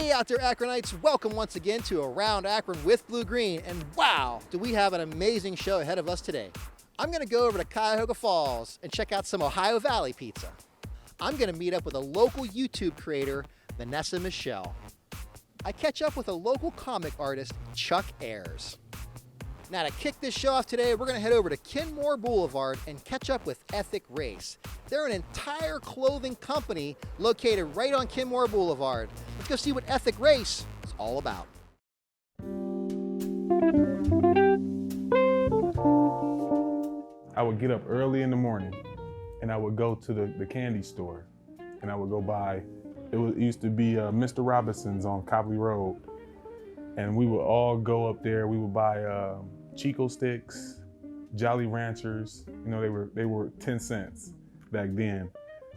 Hey out there Akronites, welcome once again to Around Akron with Blue Green, and wow, do we have an amazing show ahead of us today. I'm gonna go over to Cuyahoga Falls and check out some Ohio Valley pizza. I'm gonna meet up with a local YouTube creator, Vanessa Michelle. I catch up with a local comic artist, Chuck Ayers. Now to kick this show off today, we're gonna head over to Kenmore Boulevard and catch up with Ethicrace. They're an entire clothing company located right on Kenmore Boulevard. Let's go see what Ethicrace is all about. I would get up early in the morning and I would go to the candy store and I would go buy, it used to be Mr. Robinson's on Copley Road. And we would all go up there, we would buy Chico sticks, Jolly Ranchers, you know, they were 10 cents back then.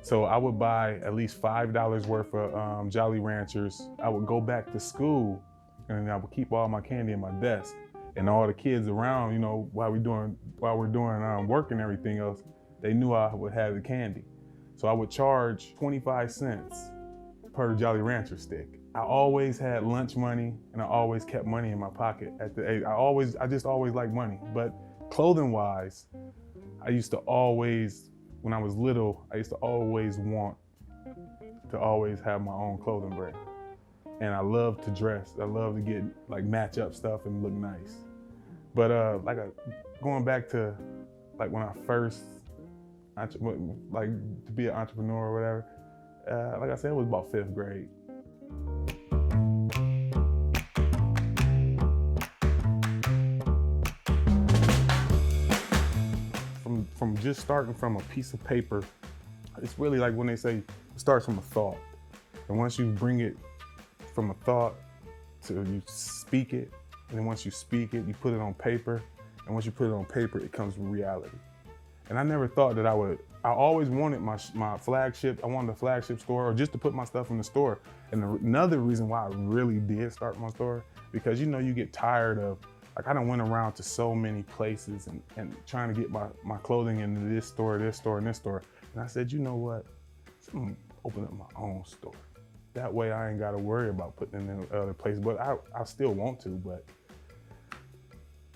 So I would buy at least $5 worth of Jolly Ranchers. I would go back to school and I would keep all my candy in my desk. And all the kids around, you know, while we're doing work and everything else, they knew I would have the candy. So I would charge 25 cents per Jolly Rancher stick. I always had lunch money and I always kept money in my pocket at the age. I just always liked money. But clothing wise, I used to always, when I was little, I used to always want to always have my own clothing brand. And I love to dress. I love to get like match up stuff and look nice. But going back to like when I first, like to be an entrepreneur or whatever, like I said, it was about 5th grade. From just starting from a piece of paper, it's really like when they say it starts from a thought. And once you bring it from a thought to you speak it, and then once you speak it, you put it on paper, and once you put it on paper, it comes reality. And I never thought that I always wanted my flagship, I wanted a flagship store or just to put my stuff in the store. And another reason why I really did start my store, because you know, you get tired of, like I done went around to so many places and trying to get my clothing into this store, and this store. And I said, you know what, I'm gonna open up my own store. That way I ain't gotta worry about putting it in other places, but I still want to, but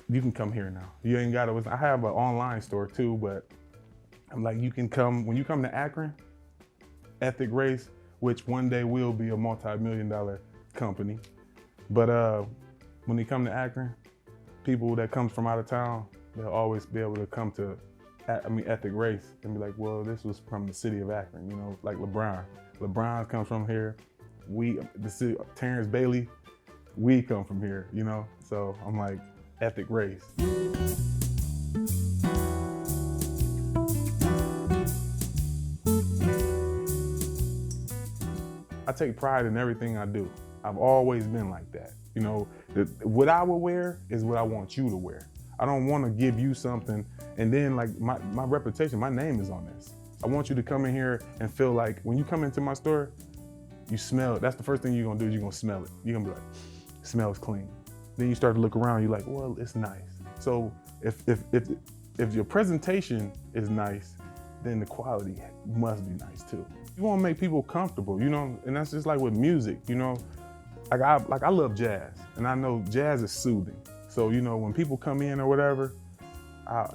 you can come here now. You ain't gotta, I have an online store too, but I'm like, you can come, when you come to Akron, Ethicrace, which one day will be a multi-million-dollar company. But when they come to Akron, people that comes from out of town, they'll always be able to come to, Ethicrace and be like, well, this was from the city of Akron, you know, like LeBron. LeBron comes from here. The city, Terrence Bailey, we come from here, you know? So I'm like, Ethicrace. I take pride in everything I do. I've always been like that. You know, what I would wear is what I want you to wear. I don't want to give you something and then like my reputation, my name is on this. I want you to come in here and feel like when you come into my store, you smell it. That's the first thing you're gonna do, is you're gonna smell it. You're gonna be like, it smells clean. Then you start to look around, you're like, well, it's nice. So if your presentation is nice, then the quality must be nice too. You wanna make people comfortable, you know, and that's just like with music, you know. Like I love jazz, and I know jazz is soothing. So, you know, when people come in or whatever,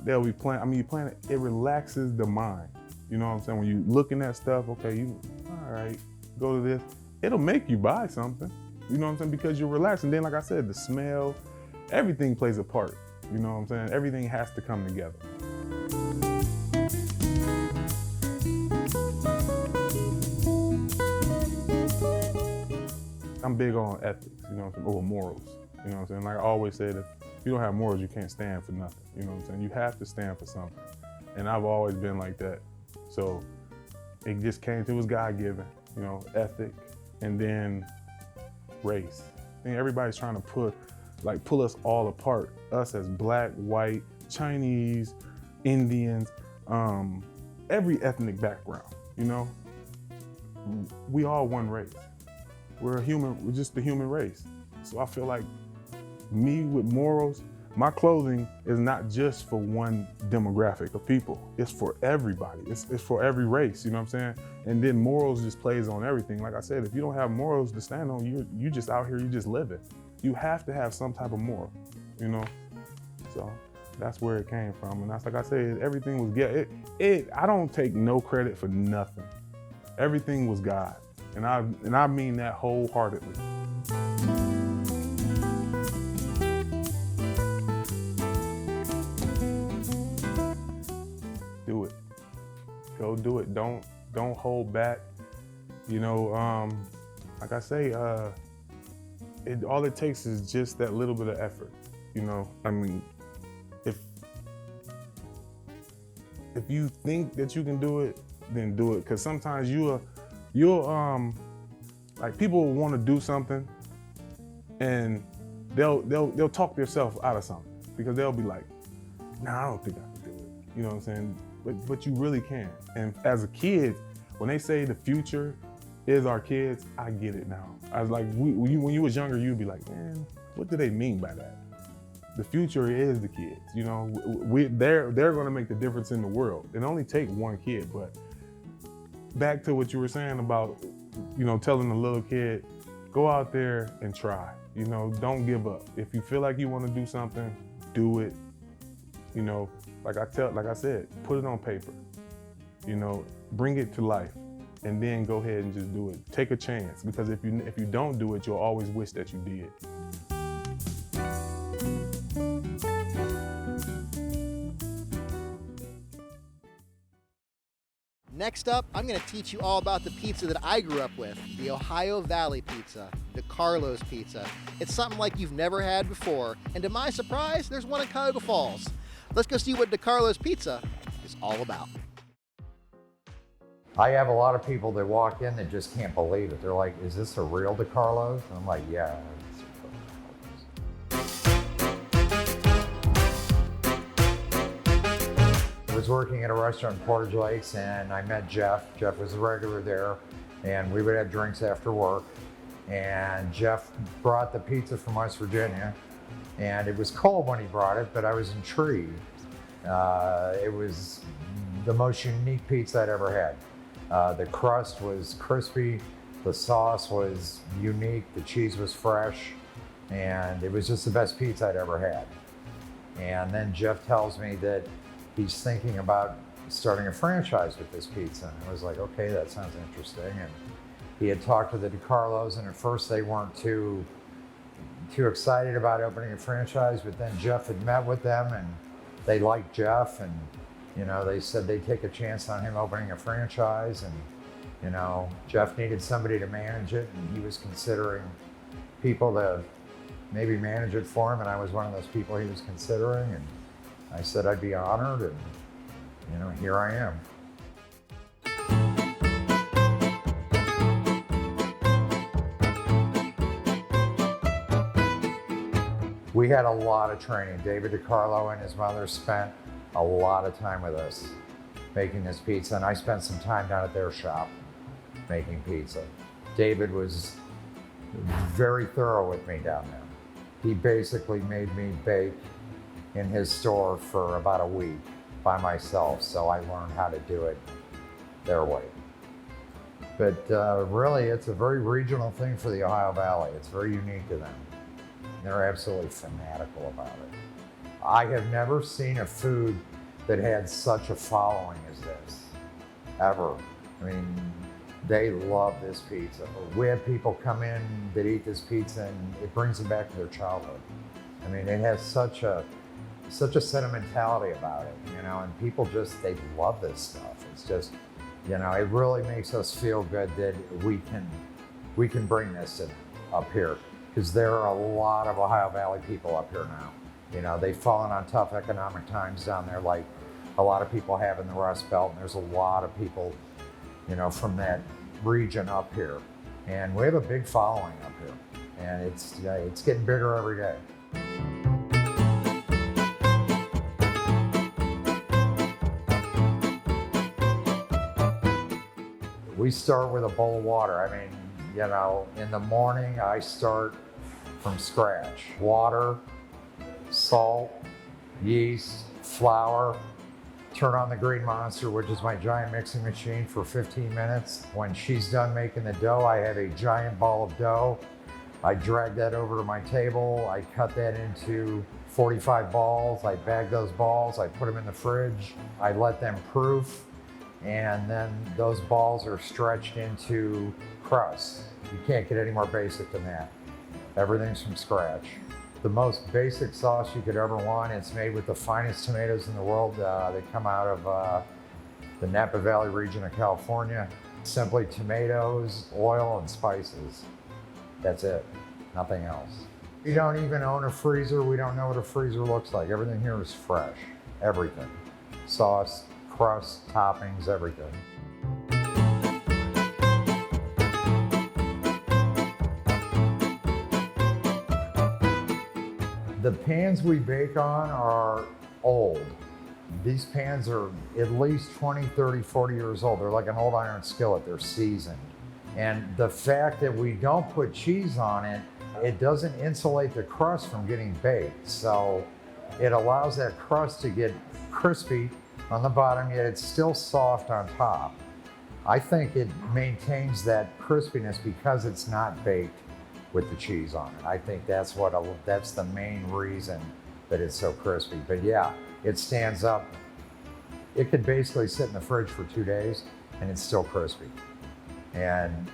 they'll be playing, you're playing it, it relaxes the mind. You know what I'm saying? When you're looking at stuff, okay, all right, go to this. It'll make you buy something, you know what I'm saying? Because you're relaxed. And then, like I said, the smell, everything plays a part. You know what I'm saying? Everything has to come together. I'm big on ethics, you know what I'm saying, over morals. You know what I'm saying? Like I always say, that if you don't have morals, you can't stand for nothing. You know what I'm saying? You have to stand for something. And I've always been like that. So it just came to, it was God-given, you know, ethic, and then race. I think everybody's trying to pull us all apart. Us as black, white, Chinese, Indians, every ethnic background, you know? We all one race. We're just the human race. So I feel like me with morals, my clothing is not just for one demographic of people. It's for everybody. It's for every race, you know what I'm saying? And then morals just plays on everything. Like I said, if you don't have morals to stand on, you just out here, you just living. You have to have some type of moral, you know? So that's where it came from. And that's, like I said, everything was, I don't take no credit for nothing. Everything was God. And I mean that wholeheartedly. Do it. Go do it. Don't hold back. You know, like I say, all it takes is just that little bit of effort. You know, I mean, if you think that you can do it, then do it. Because sometimes you'll like people will want to do something, and they'll talk themselves out of something because they'll be like, nah, I don't think I can do it. You know what I'm saying? But you really can. And as a kid, when they say the future is our kids, I get it now. I was like, when you was younger, you'd be like, man, what do they mean by that? The future is the kids. You know, they're going to make the difference in the world. It only takes one kid. But back to what you were saying about, you know, telling a little kid, go out there and try. You know, don't give up. If you feel like you want to do something, do it. You know, like I said, put it on paper. You know, bring it to life, and then go ahead and just do it. Take a chance, because if you don't do it, you'll always wish that you did. Next up, I'm going to teach you all about the pizza that I grew up with, the Ohio Valley pizza, DiCarlo's pizza. It's something like you've never had before, and to my surprise, there's one in Cuyahoga Falls. Let's go see what DiCarlo's pizza is all about. I have a lot of people that walk in that just can't believe it. They're like, is this a real DiCarlo's? And I'm like, yeah. I was working at a restaurant in Portage Lakes, and I met Jeff. Jeff was a regular there, and we would have drinks after work. And Jeff brought the pizza from West Virginia, and it was cold when he brought it, but I was intrigued. It was the most unique pizza I'd ever had. The crust was crispy, the sauce was unique, the cheese was fresh, and it was just the best pizza I'd ever had. And then Jeff tells me that he's thinking about starting a franchise with this pizza. And I was like, okay, that sounds interesting. And he had talked to the DiCarlos, and at first they weren't too excited about opening a franchise, but then Jeff had met with them and they liked Jeff, and you know, they said they'd take a chance on him opening a franchise. And you know, Jeff needed somebody to manage it, and he was considering people to maybe manage it for him, and I was one of those people he was considering. And I said I'd be honored, and you know, here I am. We had a lot of training. David DiCarlo and his mother spent a lot of time with us making this pizza, and I spent some time down at their shop making pizza. David was very thorough with me down there. He basically made me bake in his store for about a week by myself, so I learned how to do it their way. But really, it's a very regional thing for the Ohio Valley. It's very unique to them. They're absolutely fanatical about it. I have never seen a food that had such a following as this, ever. I mean, they love this pizza. We have people come in that eat this pizza, and it brings them back to their childhood. I mean, it has such a sentimentality about it, you know, and people just, they love this stuff. It's just, you know, it really makes us feel good that we can bring this up here, because there are a lot of Ohio Valley people up here now. You know, they've fallen on tough economic times down there, like a lot of people have in the Rust Belt, and there's a lot of people, you know, from that region up here. And we have a big following up here, and it's getting bigger every day. We start with a bowl of water. I mean, you know, in the morning I start from scratch. Water, salt, yeast, flour. Turn on the Green Monster, which is my giant mixing machine, for 15 minutes. When she's done making the dough, I have a giant ball of dough. I drag that over to my table. I cut that into 45 balls. I bag those balls. I put them in the fridge. I let them proof. And then those balls are stretched into crust. You can't get any more basic than that. Everything's from scratch. The most basic sauce you could ever want. It's made with the finest tomatoes in the world. They come out of the Napa Valley region of California. Simply tomatoes, oil, and spices. That's it, nothing else. We don't even own a freezer. We don't know what a freezer looks like. Everything here is fresh, everything. Sauce, crust, toppings, everything. The pans we bake on are old. These pans are at least 20, 30, 40 years old. They're like an old iron skillet, they're seasoned. And the fact that we don't put cheese on it, it doesn't insulate the crust from getting baked. So it allows that crust to get crispy on the bottom, yet it's still soft on top. I think it maintains that crispiness because it's not baked with the cheese on it. I think that's the main reason that it's so crispy. But yeah, it stands up. It could basically sit in the fridge for 2 days and it's still crispy. And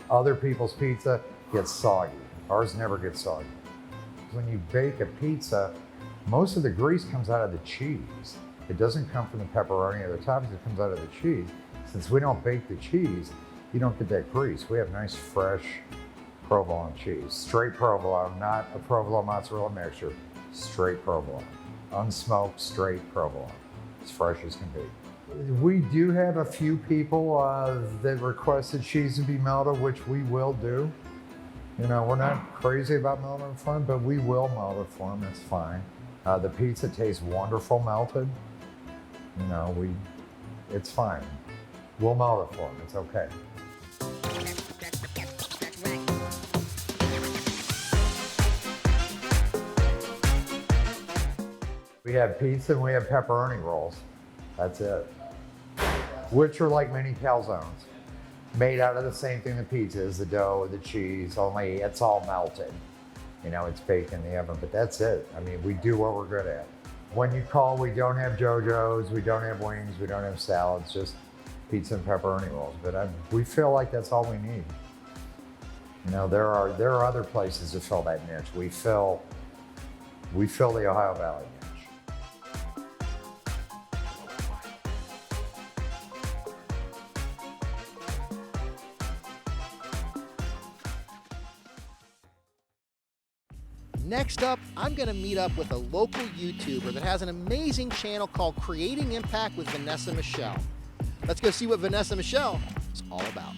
other people's pizza gets soggy. Ours never gets soggy. When you bake a pizza, most of the grease comes out of the cheese. It doesn't come from the pepperoni or the toppings, it comes out of the cheese. Since we don't bake the cheese, you don't get that grease. We have nice, fresh provolone cheese. Straight provolone, not a provolone mozzarella mixture. Straight provolone. Unsmoked, straight provolone. As fresh as can be. We do have a few people that request the cheese to be melted, which we will do. You know, we're not crazy about melting it for them, but we will melt it for them, it's fine. The pizza tastes wonderful melted. You know, it's fine. We'll melt it for them, it's okay. We have pizza and we have pepperoni rolls. That's it. Which are like mini calzones. Made out of the same thing the pizza is, the dough, the cheese, only it's all melted. You know, it's baked in the oven, but that's it. I mean, we do what we're good at. When you call, we don't have JoJo's, we don't have wings, we don't have salads, just pizza and pepperoni rolls. But we feel like that's all we need. You know, there are other places to fill that niche. We fill the Ohio Valley niche. Next up, I'm going to meet up with a local YouTuber that has an amazing channel called Creating Impact with Vanessa Michelle. Let's go see what Vanessa Michelle is all about.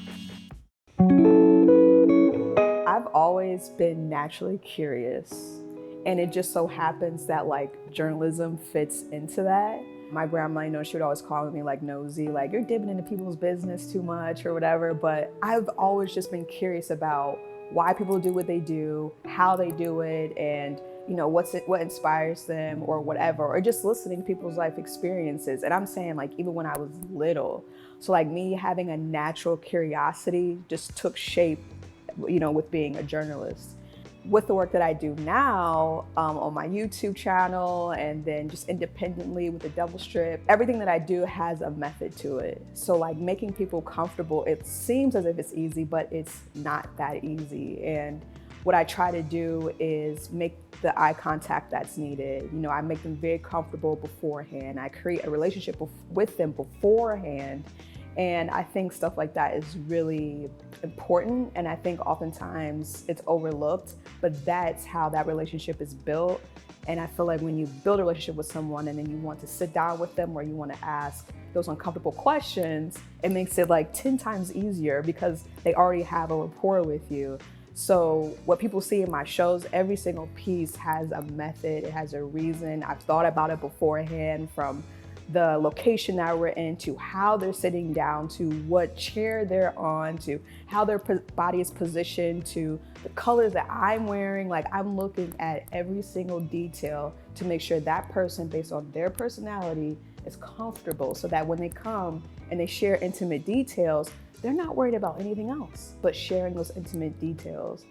I've always been naturally curious, and it just so happens that like journalism fits into that. My grandma, you know, she would always call me like nosy, like you're dipping into people's business too much or whatever, but I've always just been curious about why people do what they do, how they do it, and you know what inspires them or whatever, or just listening to people's life experiences. And I'm saying like even when I was little, so like me having a natural curiosity just took shape, you know, with being a journalist. With the work that I do now on my YouTube channel and then just independently with the double strip, everything that I do has a method to it. So like making people comfortable, it seems as if it's easy, but it's not that easy. And what I try to do is make the eye contact that's needed. You know, I make them very comfortable beforehand. I create a relationship with them beforehand. And I think stuff like that is really important. And I think oftentimes it's overlooked, but that's how that relationship is built. And I feel like when you build a relationship with someone and then you want to sit down with them or you want to ask those uncomfortable questions, it makes it like 10 times easier because they already have a rapport with you. So what people see in my shows, every single piece has a method, it has a reason. I've thought about it beforehand, from the location that we're in, to how they're sitting down, to what chair they're on, to how their body is positioned, to the colors that I'm wearing. Like, I'm looking at every single detail to make sure that person, based on their personality, is comfortable, so that when they come and they share intimate details, they're not worried about anything else but sharing those intimate details.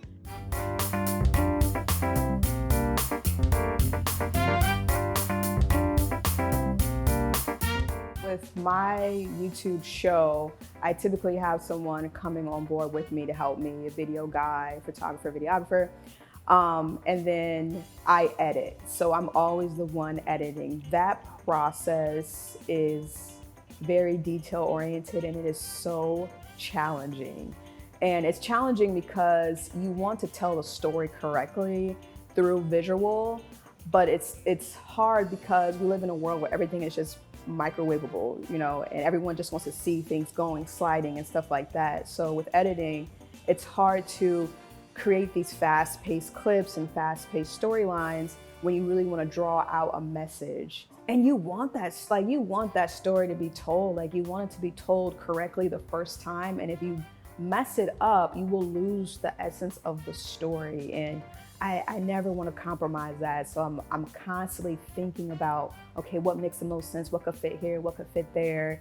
With my YouTube show, I typically have someone coming on board with me to help me, a video guy, photographer, videographer, and then I edit. So I'm always the one editing. That process is very detail oriented, and it is so challenging. And it's challenging because you want to tell the story correctly through visual, but it's hard because we live in a world where everything is just microwavable, you know, and everyone just wants to see things going, sliding and stuff like that. So with editing, it's hard to create these fast-paced clips and fast-paced storylines when you really want to draw out a message. And you want that, like, you want that story to be told, like, you want it to be told correctly the first time. And if you mess it up, you will lose the essence of the story. And I never want to compromise that. So I'm constantly thinking about, okay, what makes the most sense? What could fit here? What could fit there?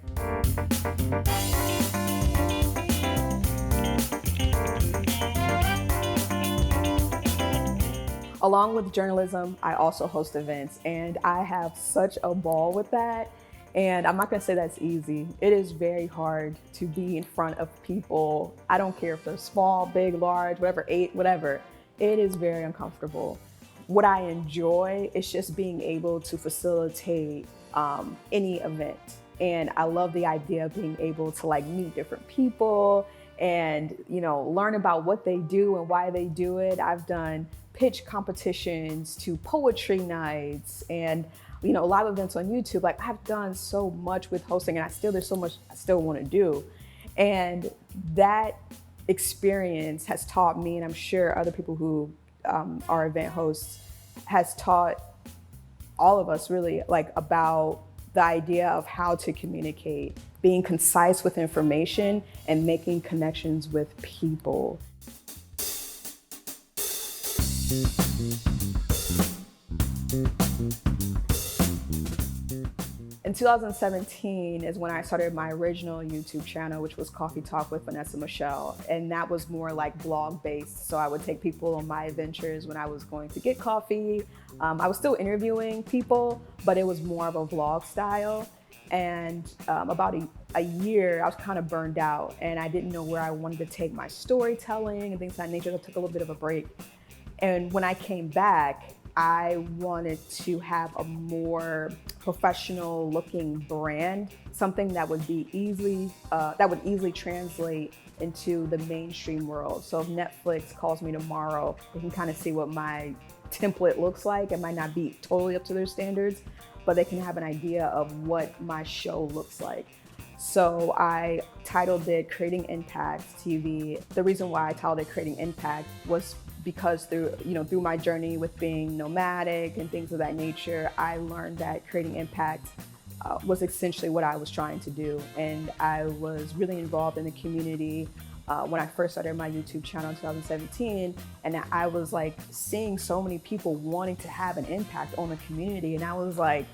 Along with journalism, I also host events, and I have such a ball with that. And I'm not gonna say that's easy. It is very hard to be in front of people. I don't care if they're small, big, large, whatever, whatever. It is very uncomfortable. What I enjoy is just being able to facilitate any event. And I love the idea of being able to, like, meet different people and, you know, learn about what they do and why they do it. I've done pitch competitions to poetry nights and, you know, live events on YouTube. Like, I've done so much with hosting, and there's so much I still want to do. And that experience has taught me, and I'm sure other people who are event hosts, has taught all of us really, like, about the idea of how to communicate, being concise with information and making connections with people. In 2017 is when I started my original YouTube channel, which was Coffee Talk with Vanessa Michelle. And that was more like blog based. So I would take people on my adventures when I was going to get coffee. I was still interviewing people, but it was more of a vlog style. And about a year, I was kind of burned out, and I didn't know where I wanted to take my storytelling and things of that nature. So I took a little bit of a break. And when I came back, I wanted to have a more professional looking brand, something that would be easily translate into the mainstream world. So if Netflix calls me tomorrow, they can kind of see what my template looks like. It might not be totally up to their standards, but they can have an idea of what my show looks like. So I titled it Creating Impact TV. The reason why I titled it Creating Impact was because through my journey with being nomadic and things of that nature, I learned that creating impact was essentially what I was trying to do. And I was really involved in the community when I first started my YouTube channel in 2017. And I was like seeing so many people wanting to have an impact on the community. And I was like,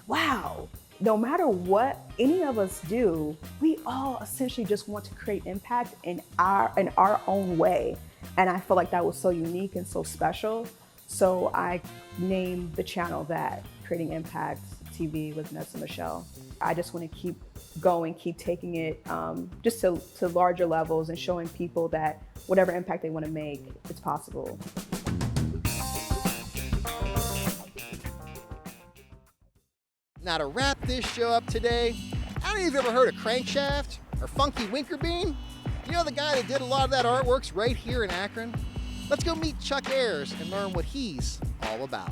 wow, no matter what any of us do, we all essentially just want to create impact in our own way. And I feel like that was so unique and so special. So I named the channel that, Creating Impact TV with Vanessa Michelle. I just want to keep going, keep taking it just to larger levels and showing people that whatever impact they want to make, it's possible. Now, to wrap this show up today, I don't know if you've ever heard of Crankshaft or Funky Winkerbean. You know the guy that did a lot of that artwork's right here in Akron? Let's go meet Chuck Ayers and learn what he's all about.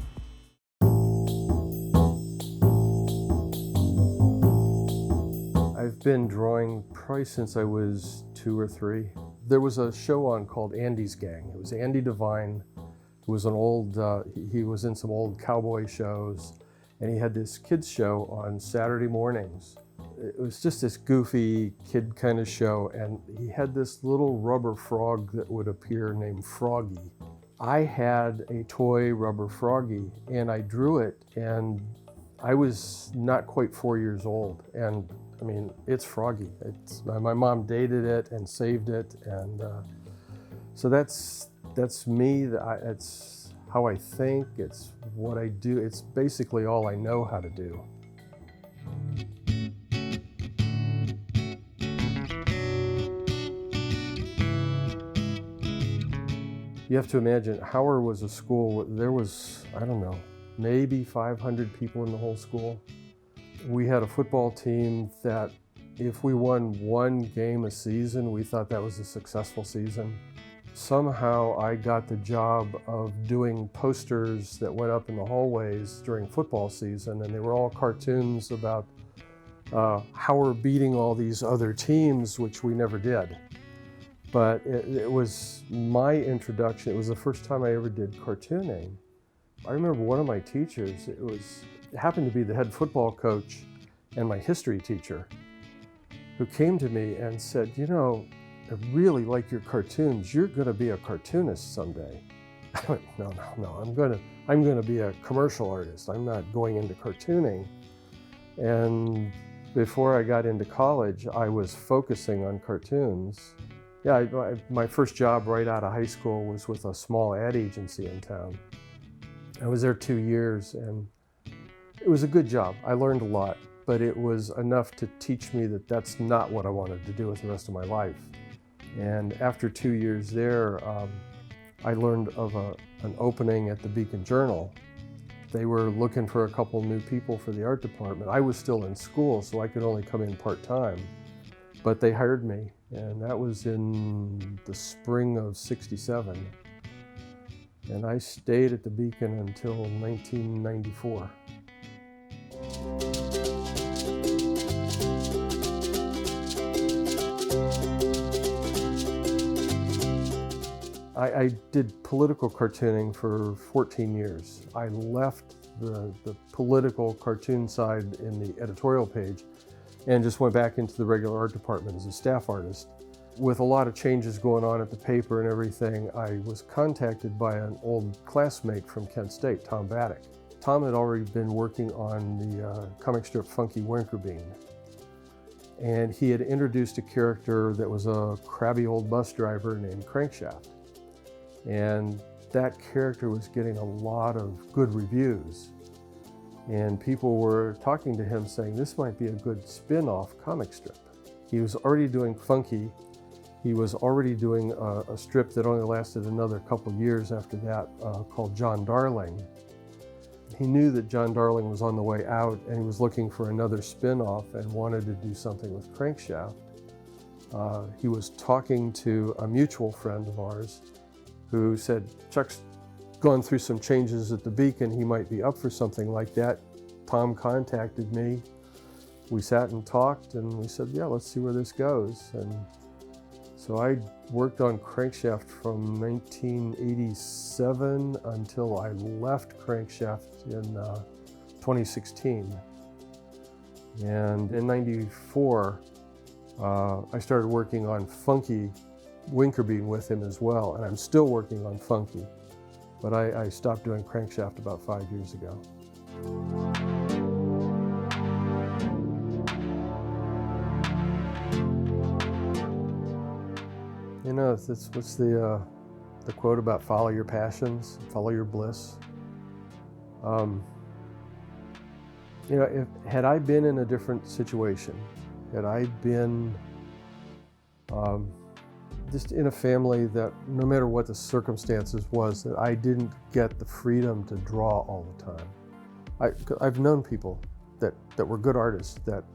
I've been drawing probably since I was 2 or 3. There was a show on called Andy's Gang. It was Andy Devine, who was an old, he was in some old cowboy shows, And he had this kids show on Saturday mornings. It was just this goofy kid kind of show, and he had this little rubber frog that would appear named Froggy. I had a toy rubber Froggy, and I drew it, and I was not quite 4 years old. And I mean, it's Froggy. My mom dated it and saved it, and so that's me. It's how I think, it's what I do. It's basically all I know how to do. You have to imagine, Howard was a school, there was, I don't know, maybe 500 people in the whole school. We had a football team that if we won one game a season, we thought that was a successful season. Somehow I got the job of doing posters that went up in the hallways during football season, and they were all cartoons about Howard beating all these other teams, which we never did. But it was my introduction. It was the first time I ever did cartooning. I remember one of my teachers, it happened to be the head football coach and my history teacher, who came to me and said, you know, I really like your cartoons. You're gonna be a cartoonist someday. I went, no, I'm gonna be a commercial artist. I'm not going into cartooning. And before I got into college, I was focusing on cartoons. Yeah, my first job right out of high school was with a small ad agency in town. I was there 2 years, and it was a good job. I learned a lot, but it was enough to teach me that that's not what I wanted to do with the rest of my life. And after 2 years there, I learned of an opening at the Beacon Journal. They were looking for a couple new people for the art department. I was still in school, so I could only come in part-time. But they hired me, and that was in the spring of '67. And I stayed at the Beacon until 1994. I did political cartooning for 14 years. I left the political cartoon side in the editorial page and just went back into the regular art department as a staff artist. With a lot of changes going on at the paper and everything, I was contacted by an old classmate from Kent State, Tom Baddock. Tom had already been working on the comic strip Funky Winkerbean. And he had introduced a character that was a crabby old bus driver named Crankshaft. And that character was getting a lot of good reviews. And people were talking to him saying, this might be a good spin-off comic strip. He was already doing Funky. He was already doing a strip that only lasted another couple years after that called John Darling. He knew that John Darling was on the way out, and he was looking for another spin-off and wanted to do something with Crankshaft. He was talking to a mutual friend of ours who said, Chuck's gone through some changes at the Beacon, he might be up for something like that. Tom contacted me. We sat and talked, and we said, yeah, let's see where this goes. And so I worked on Crankshaft from 1987 until I left Crankshaft in 2016. And in '94, I started working on Funky Winkerbean with him as well, and I'm still working on Funky. But I stopped doing Crankshaft about 5 years ago. You know, what's the quote about follow your passions, follow your bliss? You know, had I been in a different situation, had I been just in a family that no matter what the circumstances was, that I didn't get the freedom to draw all the time. I've known people that were good artists that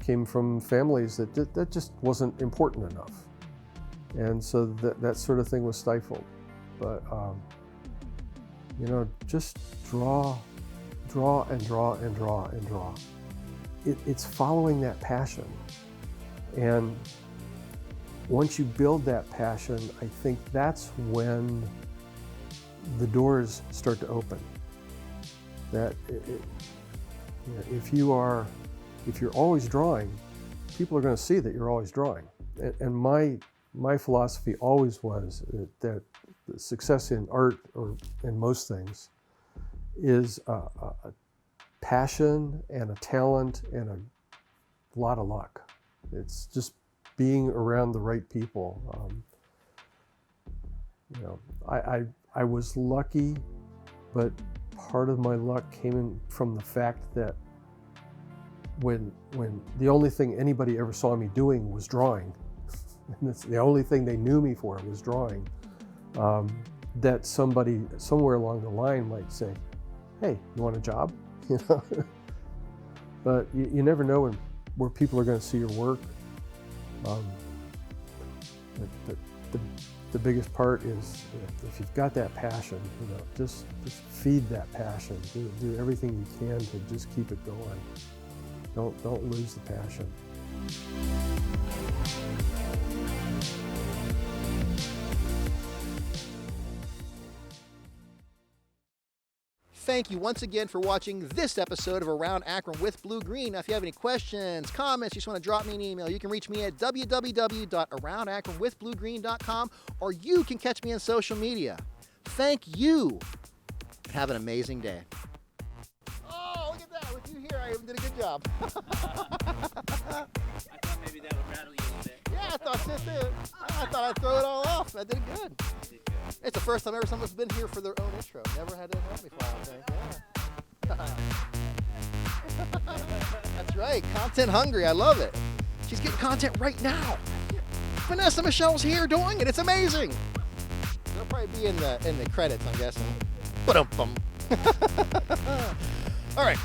came from families that just wasn't important enough. And so that sort of thing was stifled. But, you know, just draw and draw and draw and draw. It's following that passion. And once you build that passion, I think that's when the doors start to open. That If you're always drawing, people are going to see that you're always drawing. And my philosophy always was that the success in art or in most things is a passion and a talent and a lot of luck. It's just being around the right people. I was lucky, but part of my luck came from the fact that when the only thing anybody ever saw me doing was drawing, and that's the only thing they knew me for was drawing, that somebody somewhere along the line might say, "Hey, you want a job?" You know. But you never know where people are going to see your work. The biggest part is if you've got that passion, just feed that passion. Do everything you can to just keep it going. Don't lose the passion. Thank you once again for watching this episode of Around Akron with Blue Green. Now, if you have any questions, comments, you just want to drop me an email, you can reach me at www.aroundakronwithbluegreen.com, or you can catch me on social media. Thank you. Have an amazing day. Oh, look at that. With you here, I even did a good job. I thought maybe that would rattle you a little bit. Yeah, I thought so too. I thought I'd throw it all off. I did good. You did good. It's the first time ever someone's been here for their own intro. Never had to help me before, I think. Yeah. That's right. Content hungry. I love it. She's getting content right now. Vanessa Michelle's here doing it. It's amazing. They'll probably be in the credits, I'm guessing. Ba-dum-bum. All right.